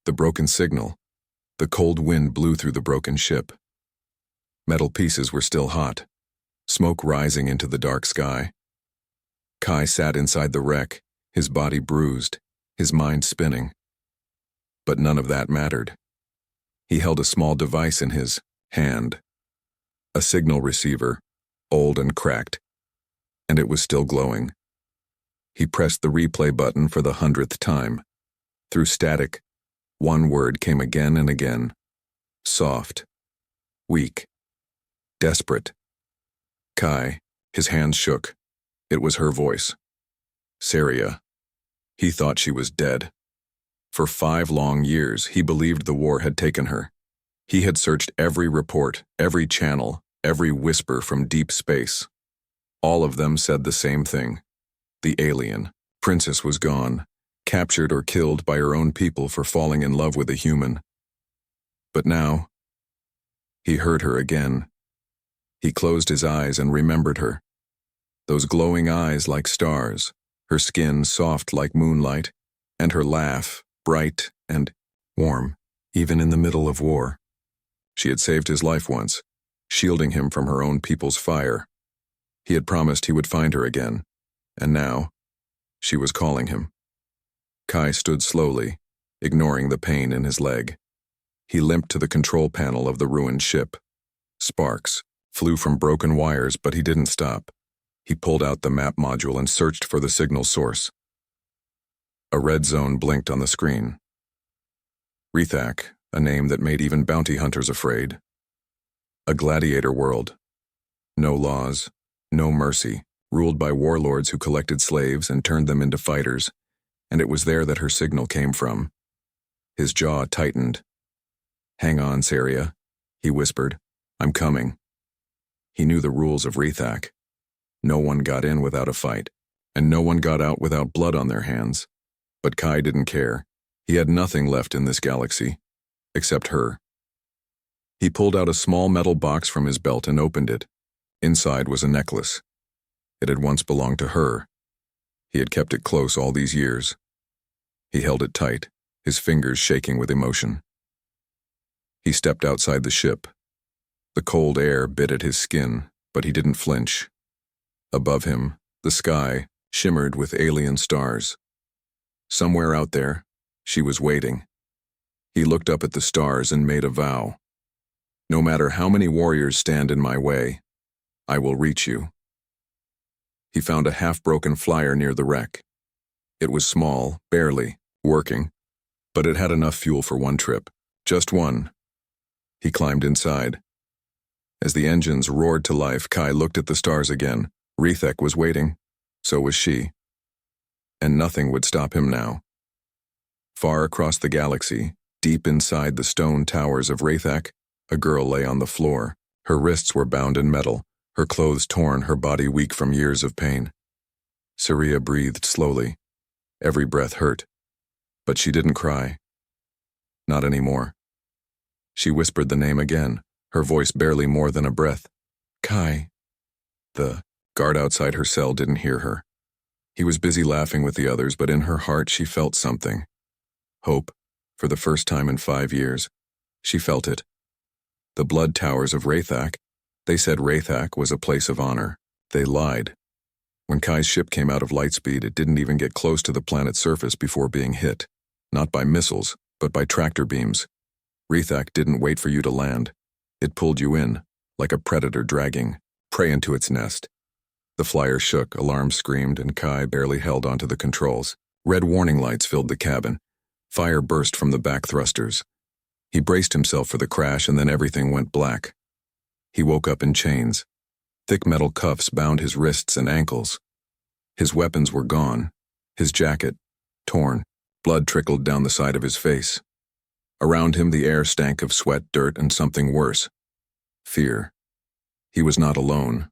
The broken signal. The cold wind blew through the broken ship. Metal pieces were still hot, smoke rising into the dark sky. Kai sat inside the wreck, his body bruised, his mind spinning. But none of that mattered. He held a small device in his hand, a signal receiver, old and cracked, and it was still glowing. He pressed the replay button for the 100th time. Through static, one word came again and again. Soft. Weak. Desperate. Kai, his hands shook. It was her voice. Saria. He thought she was dead. For 5 long years, he believed the war had taken her. He had searched every report, every channel, every whisper from deep space. All of them said the same thing. The alien, princess, was gone, captured or killed by her own people for falling in love with a human. But now, he heard her again. He closed his eyes and remembered her. Those glowing eyes like stars, her skin soft like moonlight, and her laugh bright and warm, even in the middle of war. She had saved his life once, shielding him from her own people's fire. He had promised he would find her again, and now, she was calling him. Kai stood slowly, ignoring the pain in his leg. He limped to the control panel of the ruined ship. Sparks flew from broken wires, but he didn't stop. He pulled out the map module and searched for the signal source. A red zone blinked on the screen. Rethak, a name that made even bounty hunters afraid. A gladiator world. No laws, no mercy, ruled by warlords who collected slaves and turned them into fighters, and it was there that her signal came from. His jaw tightened. "Hang on, Saria," he whispered. "I'm coming." He knew the rules of Rethak. No one got in without a fight, and no one got out without blood on their hands. But Kai didn't care. He had nothing left in this galaxy, except her. He pulled out a small metal box from his belt and opened it. Inside was a necklace. It had once belonged to her. He had kept it close all these years. He held it tight, his fingers shaking with emotion. He stepped outside the ship. The cold air bit at his skin, but he didn't flinch. Above him, the sky shimmered with alien stars. Somewhere out there, she was waiting. He looked up at the stars and made a vow. "No matter how many warriors stand in my way, I will reach you." He found a half-broken flyer near the wreck. It was small, barely working, but it had enough fuel for one trip. Just one. He climbed inside. As the engines roared to life, Kai looked at the stars again. Rethek was waiting. So was she. And nothing would stop him now. Far across the galaxy, deep inside the stone towers of Rethak, a girl lay on the floor. Her wrists were bound in metal, her clothes torn, her body weak from years of pain. Saria breathed slowly. Every breath hurt. But she didn't cry. Not anymore. She whispered the name again, her voice barely more than a breath. "Kai." The guard outside her cell didn't hear her. He was busy laughing with the others, but in her heart she felt something. Hope, for the first time in 5 years. She felt it. The blood towers of Rethak. They said Rethak was a place of honor. They lied. When Kai's ship came out of lightspeed, it didn't even get close to the planet's surface before being hit. Not by missiles, but by tractor beams. Rethak didn't wait for you to land. It pulled you in, like a predator dragging prey into its nest. The flyer shook, alarms screamed, and Kai barely held onto the controls. Red warning lights filled the cabin. Fire burst from the back thrusters. He braced himself for the crash, and then everything went black. He woke up in chains. Thick metal cuffs bound his wrists and ankles. His weapons were gone. His jacket, torn. Blood trickled down the side of his face. Around him the air stank of sweat, dirt, and something worse. Fear. He was not alone.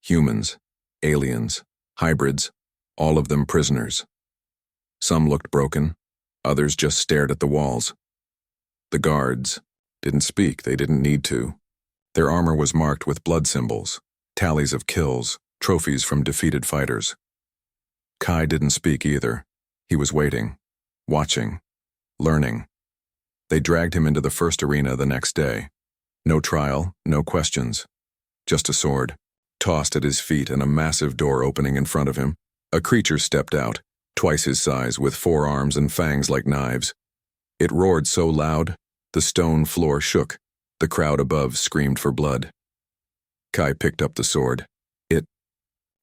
Humans, aliens, hybrids, all of them prisoners. Some looked broken, others just stared at the walls. The guards didn't speak, they didn't need to. Their armor was marked with blood symbols, tallies of kills, trophies from defeated fighters. Kai didn't speak either. He was waiting, watching, learning. They dragged him into the first arena the next day. No trial, no questions. Just a sword, tossed at his feet and a massive door opening in front of him. A creature stepped out, twice his size, with 4 arms and fangs like knives. It roared so loud, the stone floor shook. The crowd above screamed for blood. Kai picked up the sword. It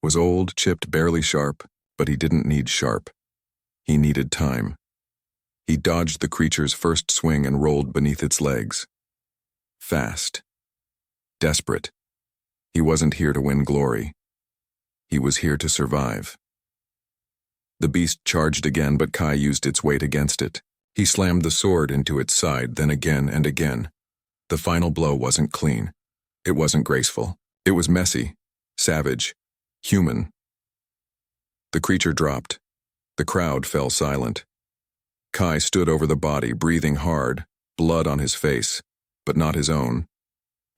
was old, chipped, barely sharp, but he didn't need sharp. He needed time. He dodged the creature's first swing and rolled beneath its legs. Fast. Desperate. He wasn't here to win glory. He was here to survive. The beast charged again, but Kai used its weight against it. He slammed the sword into its side, then again and again. The final blow wasn't clean. It wasn't graceful. It was messy, savage, human. The creature dropped. The crowd fell silent. Kai stood over the body, breathing hard, blood on his face, but not his own.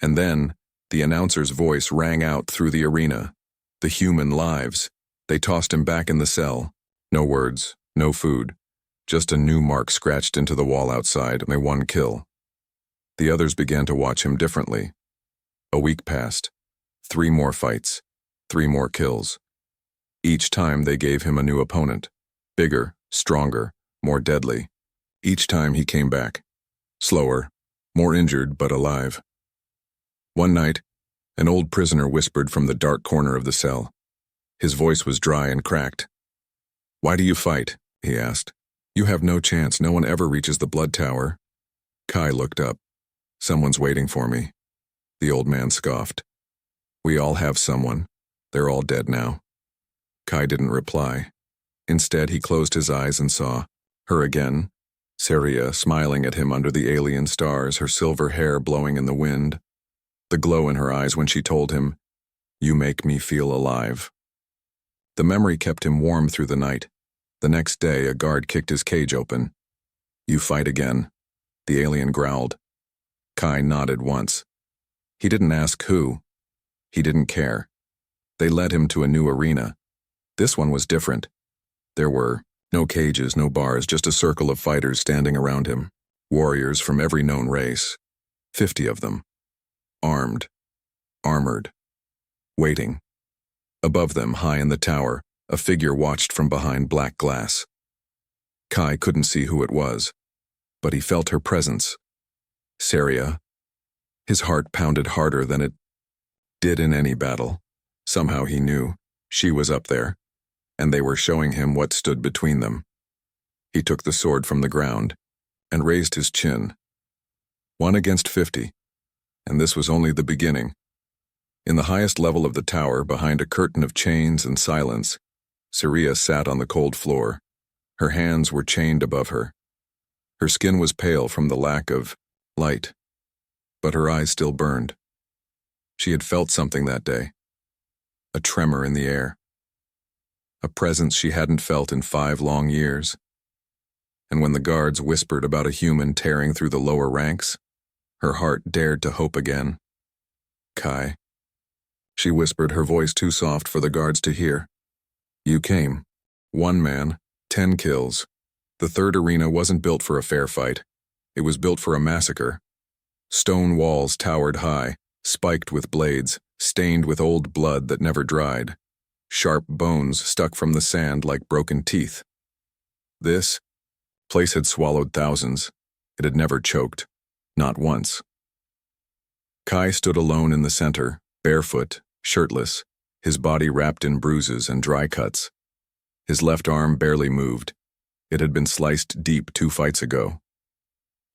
And then, the announcer's voice rang out through the arena. The human lives. They tossed him back in the cell. No words, no food. Just a new mark scratched into the wall outside, and they won kill. The others began to watch him differently. A week passed. 3 more fights. 3 more kills. Each time they gave him a new opponent. Bigger, stronger, more deadly. Each time he came back. Slower, more injured but alive. One night, an old prisoner whispered from the dark corner of the cell. His voice was dry and cracked. "Why do you fight?" he asked. "You have no chance. No one ever reaches the blood tower." Kai looked up. "Someone's waiting for me." The old man scoffed. "We all have someone. They're all dead now." Kai didn't reply. Instead, he closed his eyes and saw her again, Saria smiling at him under the alien stars, her silver hair blowing in the wind. The glow in her eyes when she told him, "You make me feel alive." The memory kept him warm through the night. The next day, a guard kicked his cage open. "You fight again," the alien growled. Kai nodded once. He didn't ask who. He didn't care. They led him to a new arena. This one was different. There were no cages, no bars, just a circle of fighters standing around him. Warriors from every known race. 50 of them. Armed. Armored. Waiting. Above them, high in the tower, a figure watched from behind black glass. Kai couldn't see who it was, but he felt her presence. Saria. His heart pounded harder than it did in any battle. Somehow he knew she was up there, and they were showing him what stood between them. He took the sword from the ground and raised his chin. 1 against 50, and this was only the beginning. In the highest level of the tower, behind a curtain of chains and silence, Saria sat on the cold floor. Her hands were chained above her. Her skin was pale from the lack of light, but her eyes still burned. She had felt something that day. A tremor in the air. A presence she hadn't felt in 5 long years. And when the guards whispered about a human tearing through the lower ranks, her heart dared to hope again. "Kai," she whispered, her voice too soft for the guards to hear. "You came. 1 man, 10 kills. The 3rd arena wasn't built for a fair fight. It was built for a massacre. Stone walls towered high, spiked with blades, stained with old blood that never dried. Sharp bones stuck from the sand like broken teeth. This place had swallowed thousands. It had never choked. Not once. Kai stood alone in the center, barefoot, shirtless, his body wrapped in bruises and dry cuts. His left arm barely moved. It had been sliced deep 2 fights ago.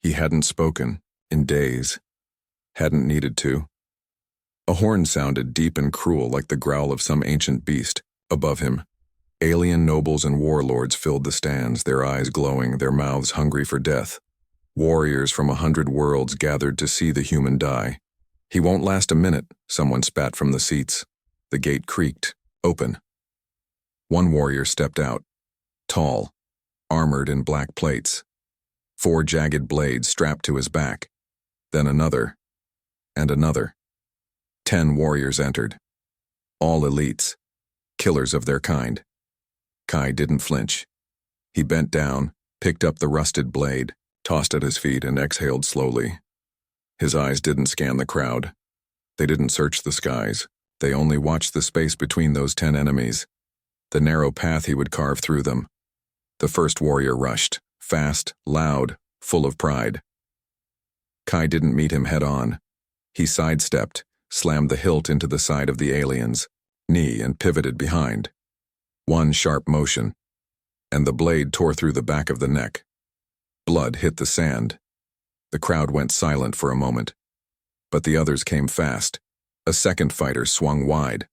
He hadn't spoken in days. Hadn't needed to. A horn sounded deep and cruel like the growl of some ancient beast. Above him, alien nobles and warlords filled the stands, their eyes glowing, their mouths hungry for death. Warriors from 100 worlds gathered to see the human die. "He won't last a minute," someone spat from the seats. The gate creaked, open. One warrior stepped out, tall, armored in black plates. 4 jagged blades strapped to his back. Then another, and another. 10 warriors entered. All elites, killers of their kind. Kai didn't flinch. He bent down, picked up the rusted blade, tossed at his feet, and exhaled slowly. His eyes didn't scan the crowd. They didn't search the skies. They only watched the space between those 10 enemies, the narrow path he would carve through them. The first warrior rushed, fast, loud, full of pride. Kai didn't meet him head-on. He sidestepped, slammed the hilt into the side of the alien's knee, and pivoted behind. One sharp motion, and the blade tore through the back of the neck. Blood hit the sand. The crowd went silent for a moment, but the others came fast. A second fighter swung wide.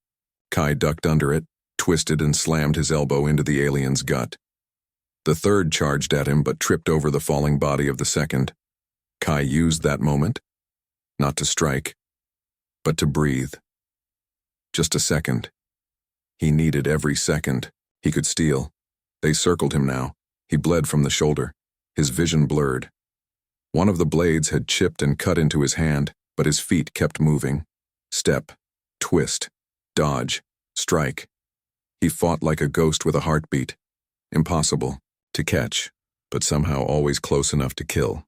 Kai ducked under it, twisted, and slammed his elbow into the alien's gut. The third charged at him but tripped over the falling body of the second. Kai used that moment, not to strike, but to breathe. Just a second. He needed every second. He could steal. They circled him now. He bled from the shoulder. His vision blurred. One of the blades had chipped and cut into his hand, but his feet kept moving. Step, twist, dodge, strike. He fought like a ghost with a heartbeat. Impossible to catch, but somehow always close enough to kill.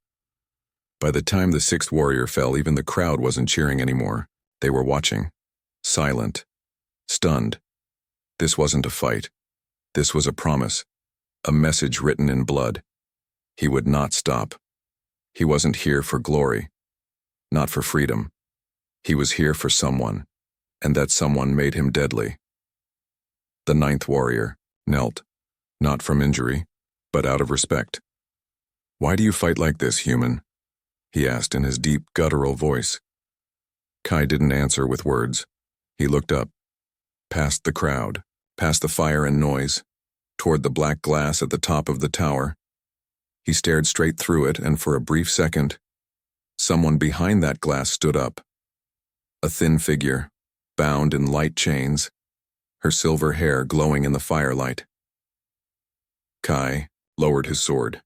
By the time the sixth warrior fell, even the crowd wasn't cheering anymore. They were watching, silent, stunned. This wasn't a fight. This was a promise, a message written in blood. He would not stop. He wasn't here for glory, not for freedom. He was here for someone, and that someone made him deadly. The ninth warrior knelt, not from injury, but out of respect. "Why do you fight like this, human?" he asked in his deep, guttural voice. Kai didn't answer with words. He looked up, past the crowd, past the fire and noise, toward the black glass at the top of the tower. He stared straight through it, and for a brief second, someone behind that glass stood up. A thin figure, bound in light chains, her silver hair glowing in the firelight. Kai lowered his sword.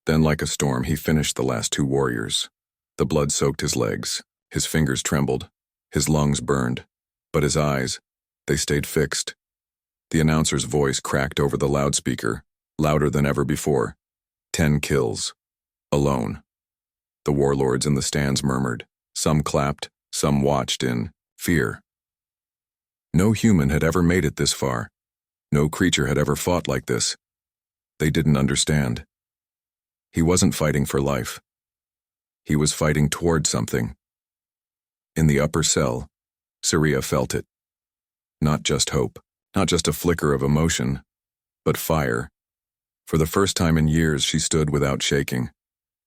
Then, like a storm, he finished the last two warriors. The blood soaked his legs. His fingers trembled. His lungs burned. But his eyes, they stayed fixed. The announcer's voice cracked over the loudspeaker, louder than ever before. 10 kills. Alone. The warlords in the stands murmured. Some clapped, some watched in fear. No human had ever made it this far. No creature had ever fought like this. They didn't understand. He wasn't fighting for life. He was fighting toward something. In the upper cell, Syria felt it. Not just hope, not just a flicker of emotion, but fire. For the first time in years, she stood without shaking.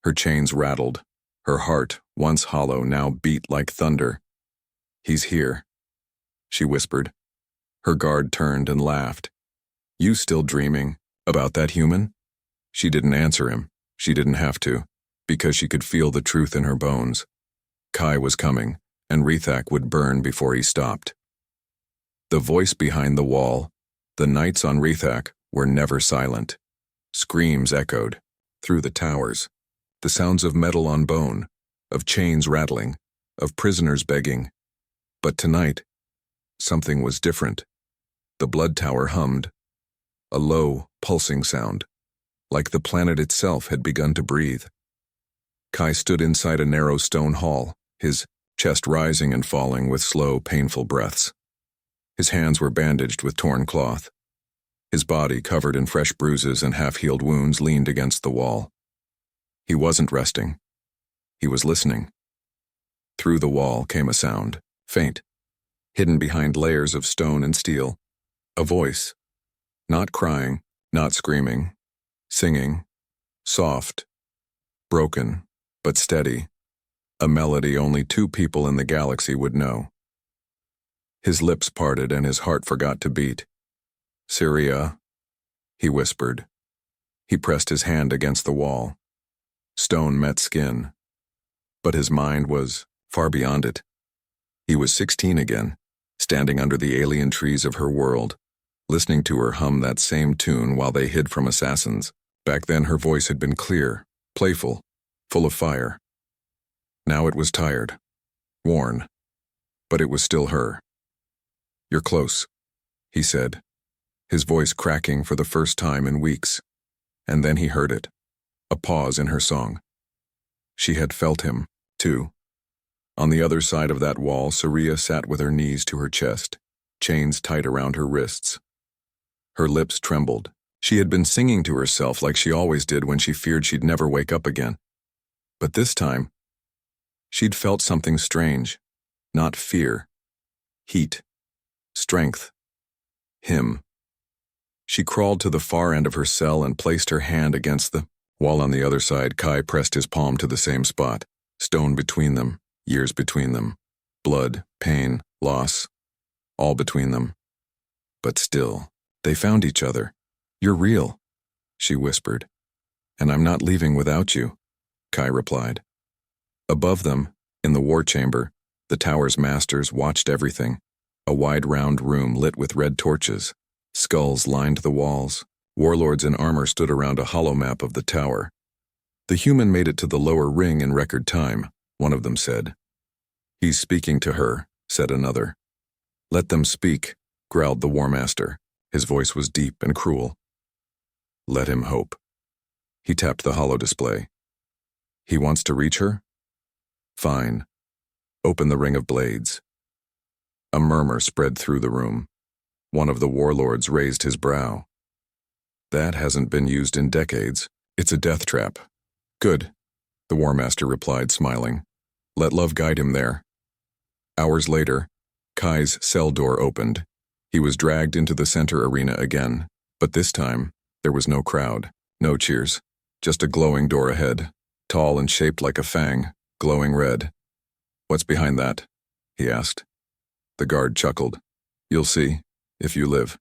Her chains rattled. Her heart, once hollow, now beat like thunder. "He's here," she whispered. Her guard turned and laughed. "You still dreaming about that human?" She didn't answer him. She didn't have to, because she could feel the truth in her bones. Kai was coming, and Rethak would burn before he stopped. The voice behind the wall, the knights on Rethak, were never silent. Screams echoed through the towers, the sounds of metal on bone, of chains rattling, of prisoners begging. But tonight, something was different. The blood tower hummed, a low, pulsing sound, like the planet itself had begun to breathe. Kai stood inside a narrow stone hall, his chest rising and falling with slow, painful breaths. His hands were bandaged with torn cloth. His body, covered in fresh bruises and half-healed wounds, leaned against the wall. He wasn't resting. He was listening. Through the wall came a sound, faint, hidden behind layers of stone and steel. A voice, not crying, not screaming, singing, soft, broken, but steady, a melody only 2 people in the galaxy would know. His lips parted and his heart forgot to beat. "Syria," he whispered. He pressed his hand against the wall. Stone met skin. But his mind was far beyond it. He was 16 again, standing under the alien trees of her world, listening to her hum that same tune while they hid from assassins. Back then her voice had been clear, playful, full of fire. Now it was tired, worn, but it was still her. "You're close," he said, his voice cracking for the first time in weeks. And then he heard it, a pause in her song. She had felt him, too. On the other side of that wall, Saria sat with her knees to her chest, chains tight around her wrists. Her lips trembled. She had been singing to herself like she always did when she feared she'd never wake up again. But this time, she'd felt something strange. Not fear. Heat. Strength. Him. She crawled to the far end of her cell and placed her hand against the wall on the other side. Kai pressed his palm to the same spot. Stone between them, years between them. Blood, pain, loss, all between them. But still, they found each other. You're real, she whispered. And I'm not leaving without you, Kai replied. Above them, in the war chamber, the tower's masters watched everything. A wide round room lit with red torches. Skulls lined the walls. Warlords in armor stood around a hollow map of the tower. The human made it to the lower ring in record time, one of them said. He's speaking to her, said another. Let them speak, growled the war master. His voice was deep and cruel. Let him hope. He tapped the hollow display. He wants to reach her? Fine. Open the ring of blades. A murmur spread through the room. One of the warlords raised his brow. That hasn't been used in decades. It's a death trap. Good, the war master replied, smiling. Let love guide him there. Hours later, Kai's cell door opened. He was dragged into the center arena again, but this time, there was no crowd, no cheers, just a glowing door ahead, tall and shaped like a fang, glowing red. What's behind that? He asked. The guard chuckled. You'll see, if you live.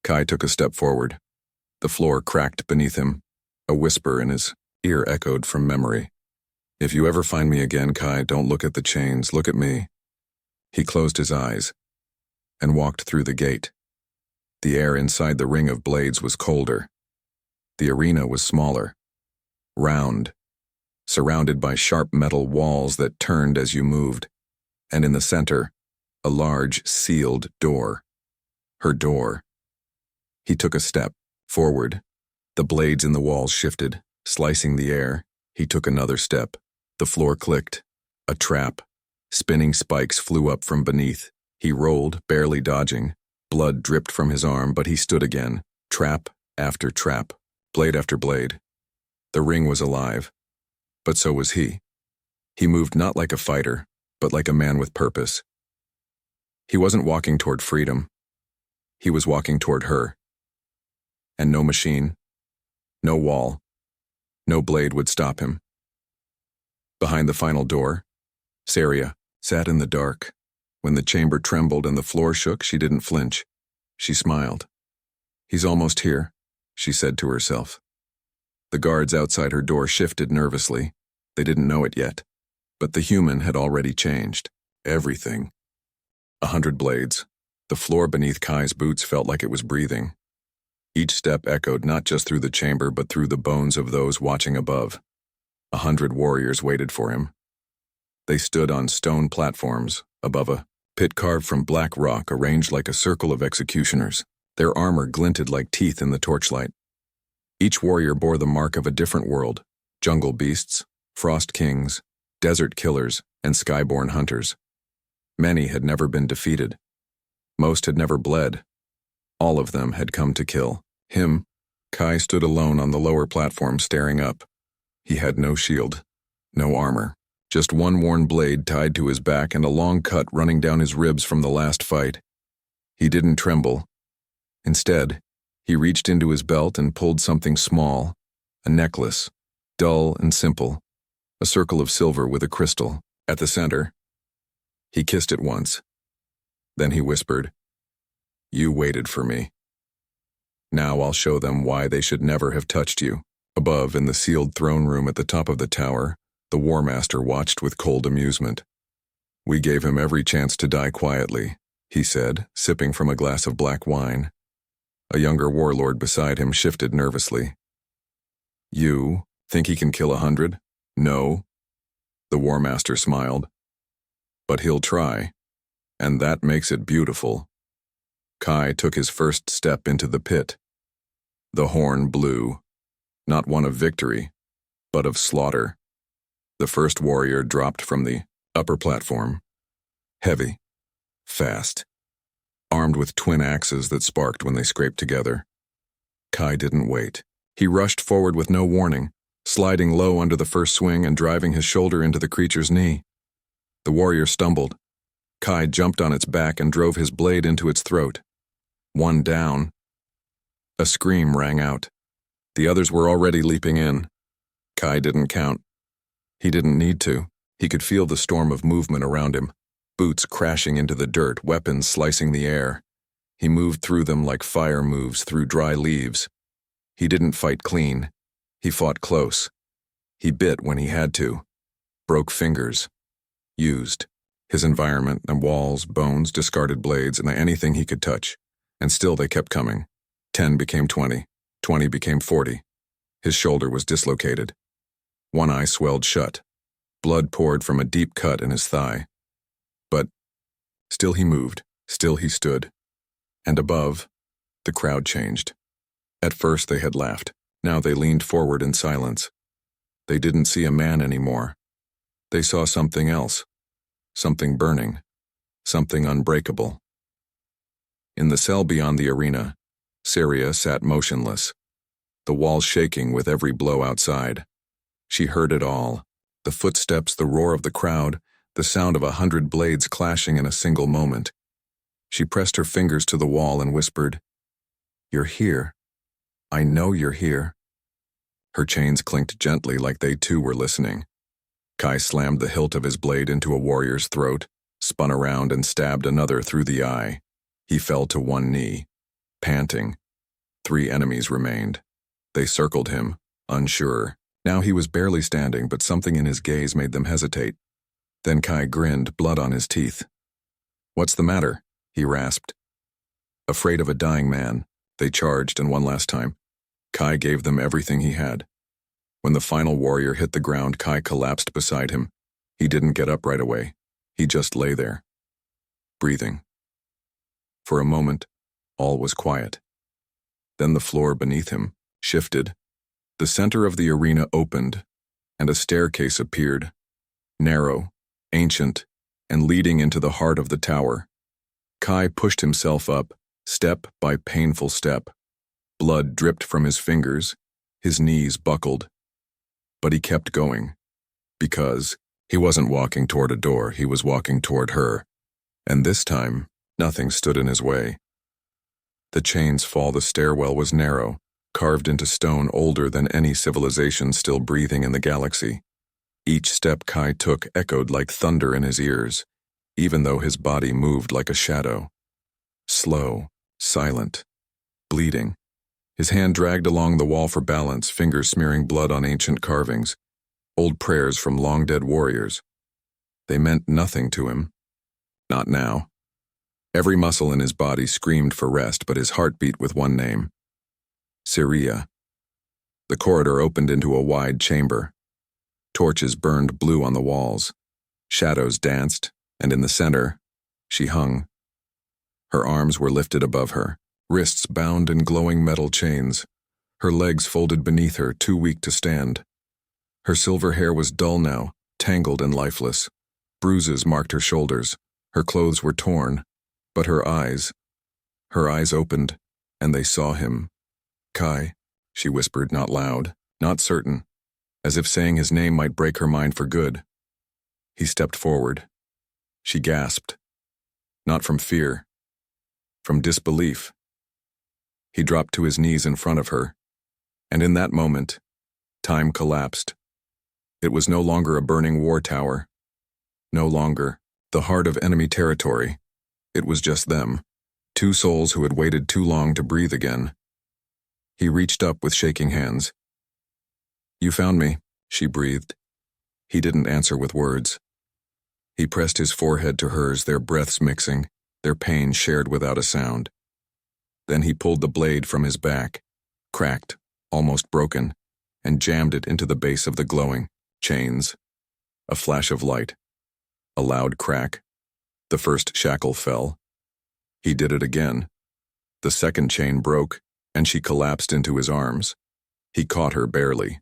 Kai took a step forward. The floor cracked beneath him. A whisper in his ear echoed from memory. If you ever find me again, Kai, don't look at the chains, look at me. He closed his eyes and walked through the gate. The air inside the ring of blades was colder. The arena was smaller, round, surrounded by sharp metal walls that turned as you moved, and in the center, a large sealed door. Her door. He took a step forward. The blades in the walls shifted, slicing the air. He took another step. The floor clicked. A trap. Spinning spikes flew up from beneath. He rolled, barely dodging. Blood dripped from his arm, but he stood again. Trap after trap. Blade after blade. The ring was alive. But so was he. He moved not like a fighter, but like a man with purpose. He wasn't walking toward freedom. He was walking toward her. And no machine, no wall, no blade would stop him. Behind the final door, Saria sat in the dark. When the chamber trembled and the floor shook, she didn't flinch. She smiled. He's almost here, she said to herself. The guards outside her door shifted nervously. They didn't know it yet. But the human had already changed. Everything. 100 blades. The floor beneath Kai's boots felt like it was breathing. Each step echoed not just through the chamber but through the bones of those watching above. 100 warriors waited for him. They stood on stone platforms, above a pit carved from black rock arranged like a circle of executioners. Their armor glinted like teeth in the torchlight. Each warrior bore the mark of a different world: jungle beasts, frost kings, desert killers, and skyborn hunters. Many had never been defeated. Most had never bled. All of them had come to kill. Him, Kai stood alone on the lower platform staring up. He had no shield, no armor, just one worn blade tied to his back and a long cut running down his ribs from the last fight. He didn't tremble. Instead, he reached into his belt and pulled something small, a necklace, dull and simple, a circle of silver with a crystal at the center. He kissed it once. Then he whispered, "You waited for me. Now I'll show them why they should never have touched you." Above, in the sealed throne room at the top of the tower, the War Master watched with cold amusement. "We gave him every chance to die quietly," he said, sipping from a glass of black wine. A younger warlord beside him shifted nervously. "You think he can kill 100? No." The War Master smiled. "But he'll try, and that makes it beautiful." Kai took his first step into the pit. The horn blew, not one of victory, but of slaughter. The first warrior dropped from the upper platform. Heavy, fast, armed with twin axes that sparked when they scraped together. Kai didn't wait. He rushed forward with no warning, sliding low under the first swing and driving his shoulder into the creature's knee. The warrior stumbled. Kai jumped on its back and drove his blade into its throat. One down. A scream rang out. The others were already leaping in. Kai didn't count. He didn't need to. He could feel the storm of movement around him, boots crashing into the dirt, weapons slicing the air. He moved through them like fire moves through dry leaves. He didn't fight clean. He fought close. He bit when he had to. Broke fingers. Used. His environment and walls, bones, discarded blades, and anything he could touch. And still they kept coming. 10 became 20. 20 became 40. His shoulder was dislocated. One eye swelled shut. Blood poured from a deep cut in his thigh. But still he moved. Still he stood. And above, the crowd changed. At first they had laughed. Now they leaned forward in silence. They didn't see a man anymore. They saw something else. Something burning. Something unbreakable. In the cell beyond the arena, Syria sat motionless, the walls shaking with every blow outside. She heard it all, the footsteps, the roar of the crowd, the sound of 100 blades clashing in a single moment. She pressed her fingers to the wall and whispered, "You're here. I know you're here." Her chains clinked gently like they too were listening. Kai slammed the hilt of his blade into a warrior's throat, spun around and stabbed another through the eye. He fell to one knee, panting. 3 enemies remained. They circled him, unsure. Now he was barely standing, but something in his gaze made them hesitate. Then Kai grinned, blood on his teeth. "What's the matter?" he rasped. Afraid of a dying man, they charged, and one last time. Kai gave them everything he had. When the final warrior hit the ground, Kai collapsed beside him. He didn't get up right away. He just lay there, breathing. For a moment, all was quiet. Then the floor beneath him shifted. The center of the arena opened, and a staircase appeared, narrow, ancient, and leading into the heart of the tower. Kai pushed himself up, step by painful step. Blood dripped from his fingers, his knees buckled. But he kept going, because he wasn't walking toward a door, he was walking toward her. And this time, nothing stood in his way. The chains fall, the stairwell was narrow, carved into stone older than any civilization still breathing in the galaxy. Each step Kai took echoed like thunder in his ears, even though his body moved like a shadow. Slow, silent, bleeding. His hand dragged along the wall for balance, fingers smearing blood on ancient carvings, old prayers from long-dead warriors. They meant nothing to him. Not now. Every muscle in his body screamed for rest, but his heart beat with one name. Syria. The corridor opened into a wide chamber. Torches burned blue on the walls. Shadows danced, and in the center, she hung. Her arms were lifted above her, wrists bound in glowing metal chains, her legs folded beneath her, too weak to stand. Her silver hair was dull now, tangled and lifeless. Bruises marked her shoulders. Her clothes were torn, but her eyes opened, and they saw him. "Kai," she whispered, not loud, not certain, as if saying his name might break her mind for good. He stepped forward. She gasped, not from fear, from disbelief. He dropped to his knees in front of her, and in that moment, time collapsed. It was no longer a burning war tower, no longer the heart of enemy territory. It was just them, 2 souls who had waited too long to breathe again. He reached up with shaking hands. "You found me," she breathed. He didn't answer with words. He pressed his forehead to hers, their breaths mixing, their pain shared without a sound. Then he pulled the blade from his back, cracked, almost broken, and jammed it into the base of the glowing chains. A flash of light. A loud crack. The first shackle fell. He did it again. The second chain broke, and she collapsed into his arms. He caught her barely.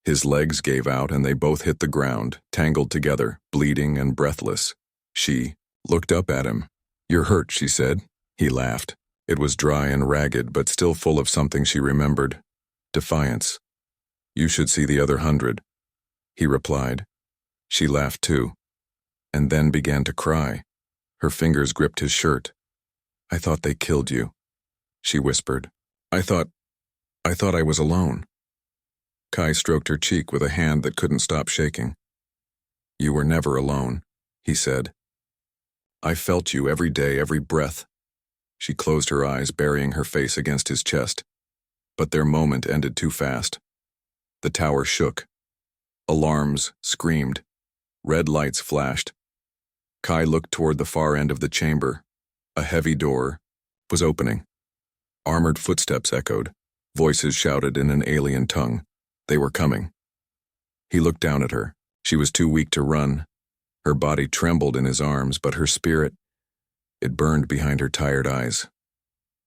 His legs gave out and they both hit the ground, tangled together, bleeding and breathless. She looked up at him. "You're hurt," she said. He laughed. It was dry and ragged, but still full of something she remembered. Defiance. "You should see the other 100. He replied. She laughed too, and then began to cry. Her fingers gripped his shirt. "I thought they killed you," she whispered. I thought I was alone." Kai stroked her cheek with a hand that couldn't stop shaking. "You were never alone," he said. "I felt you every day, every breath." She closed her eyes, burying her face against his chest. But their moment ended too fast. The tower shook. Alarms screamed. Red lights flashed. Kai looked toward the far end of the chamber. A heavy door was opening. Armored footsteps echoed. Voices shouted in an alien tongue. They were coming. He looked down at her. She was too weak to run. Her body trembled in his arms, but her spirit, it burned behind her tired eyes.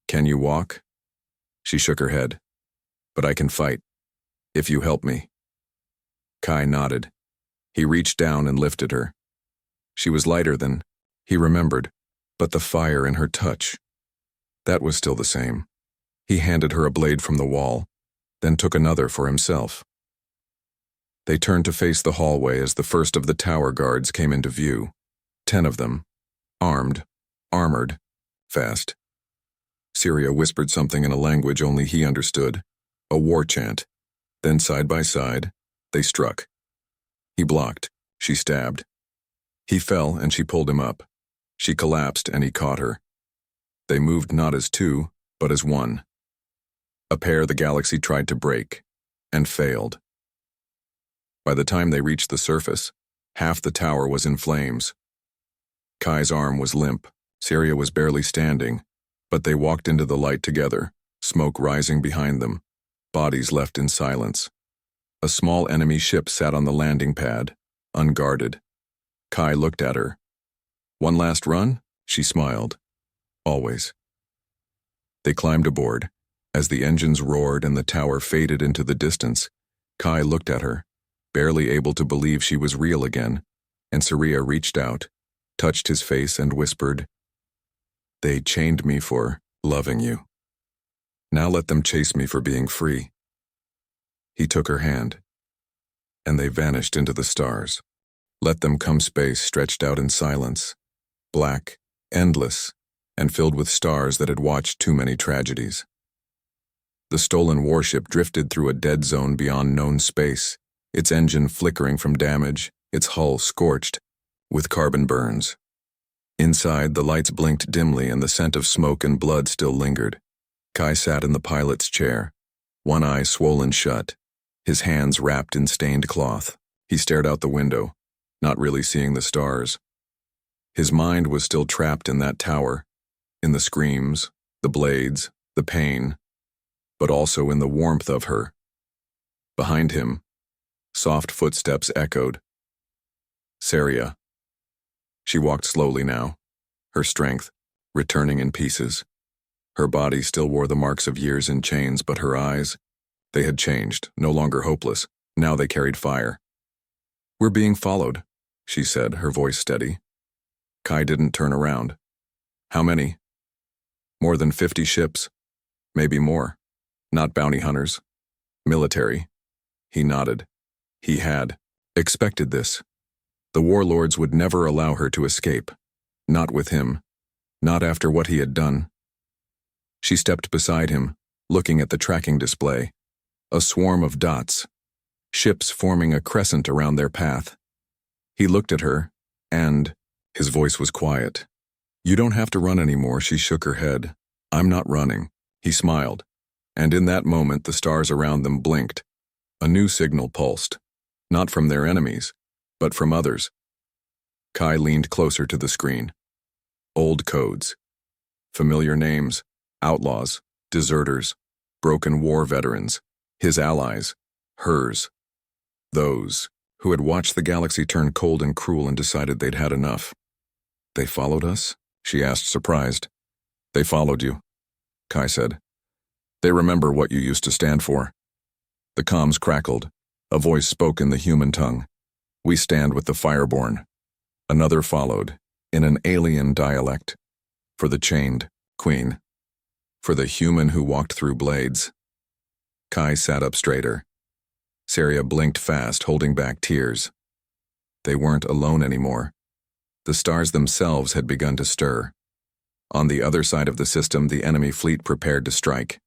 "Can you walk?" She shook her head. "But I can fight, if you help me." Kai nodded. He reached down and lifted her. She was lighter than he remembered, but the fire in her touch, that was still the same. He handed her a blade from the wall, then took another for himself. They turned to face the hallway as the first of the tower guards came into view. 10 of them, armed, armored, fast. Syria whispered something in a language only he understood, a war chant. Then side by side, they struck. He blocked. She stabbed. He fell and she pulled him up. She collapsed and he caught her. They moved not as two, but as one. A pair the galaxy tried to break, and failed. By the time they reached the surface, half the tower was in flames. Kai's arm was limp. Syria was barely standing, but they walked into the light together, smoke rising behind them, bodies left in silence. A small enemy ship sat on the landing pad, unguarded. Kai looked at her. "One last run?" She smiled. "Always." They climbed aboard. As the engines roared and the tower faded into the distance, Kai looked at her, barely able to believe she was real again, and Syria reached out, touched his face and whispered, "They chained me for loving you. Now let them chase me for being free." He took her hand, and they vanished into the stars. Let them come. Space stretched out in silence, black, endless, and filled with stars that had watched too many tragedies. The stolen warship drifted through a dead zone beyond known space, its engine flickering from damage, its hull scorched with carbon burns. Inside, the lights blinked dimly and the scent of smoke and blood still lingered. Kai sat in the pilot's chair, one eye swollen shut, his hands wrapped in stained cloth. He stared out the window, not really seeing the stars. His mind was still trapped in that tower, in the screams, the blades, the pain, but also in the warmth of her. Behind him, soft footsteps echoed. Syria. She walked slowly now, her strength returning in pieces. Her body still wore the marks of years in chains, but her eyes, they had changed, no longer hopeless. Now they carried fire. "We're being followed," she said, her voice steady. Kai didn't turn around. "How many?" "More than 50 ships. Maybe more. Not bounty hunters. Military." He nodded. He had expected this. The warlords would never allow her to escape. Not with him. Not after what he had done. She stepped beside him, looking at the tracking display. A swarm of dots. Ships forming a crescent around their path. He looked at her, and his voice was quiet. "You don't have to run anymore," she shook her head. "I'm not running." He smiled, and in that moment the stars around them blinked. A new signal pulsed, not from their enemies, but from others. Kai leaned closer to the screen. Old codes. Familiar names, outlaws, deserters, broken war veterans, his allies, hers. Those who had watched the galaxy turn cold and cruel and decided they'd had enough. "They followed us?" she asked, surprised. "They followed you," Kai said. "They remember what you used to stand for." The comms crackled. A voice spoke in the human tongue. "We stand with the Fireborn." Another followed, in an alien dialect. "For the chained, Queen. For the human who walked through blades." Kai sat up straighter. Saria blinked fast, holding back tears. They weren't alone anymore. The stars themselves had begun to stir. On the other side of the system, the enemy fleet prepared to strike.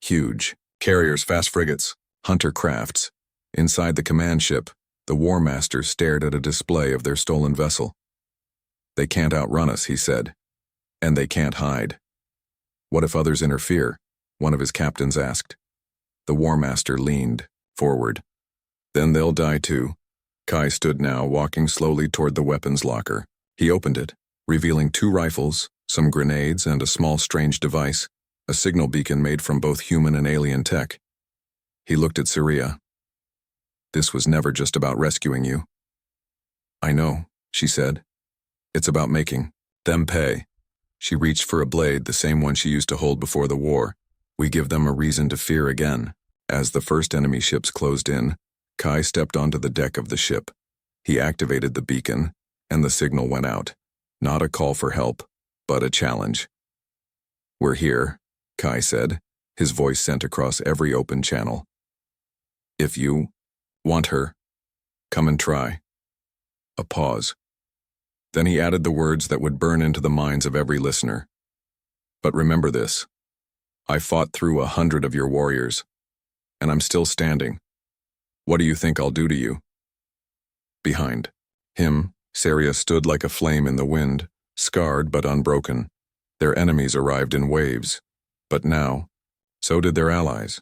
Huge. Carriers, fast frigates, hunter crafts. Inside the command ship, the War Master stared at a display of their stolen vessel. "They can't outrun us," he said. "And they can't hide." "What if others interfere?" one of his captains asked. The War Master leaned forward. "Then they'll die too." Kai stood now, walking slowly toward the weapons locker. He opened it, revealing 2 rifles, some grenades, and a small strange device, a signal beacon made from both human and alien tech. He looked at Saria. "This was never just about rescuing you." "I know," she said. "It's about making them pay." She reached for a blade, the same one she used to hold before the war. "We give them a reason to fear again." As the first enemy ships closed in, Kai stepped onto the deck of the ship. He activated the beacon, and the signal went out. Not a call for help, but a challenge. "We're here," Kai said, his voice sent across every open channel. "If you want her, come and try." A pause. Then he added the words that would burn into the minds of every listener. "But remember this. I fought through 100 of your warriors, and I'm still standing. What do you think I'll do to you?" Behind him, Saria stood like a flame in the wind, scarred but unbroken. Their enemies arrived in waves, but now, so did their allies.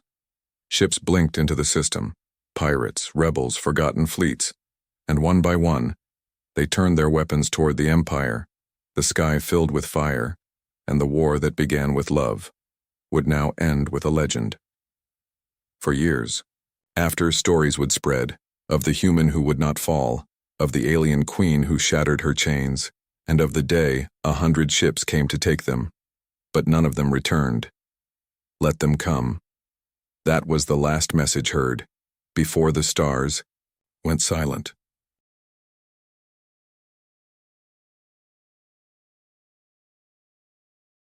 Ships blinked into the system, pirates, rebels, forgotten fleets, and one by one, they turned their weapons toward the Empire. The sky filled with fire, and the war that began with love would now end with a legend. For years, after, stories would spread of the human who would not fall, of the alien queen who shattered her chains, and of the day 100 ships came to take them, but none of them returned. Let them come. That was the last message heard, before the stars went silent.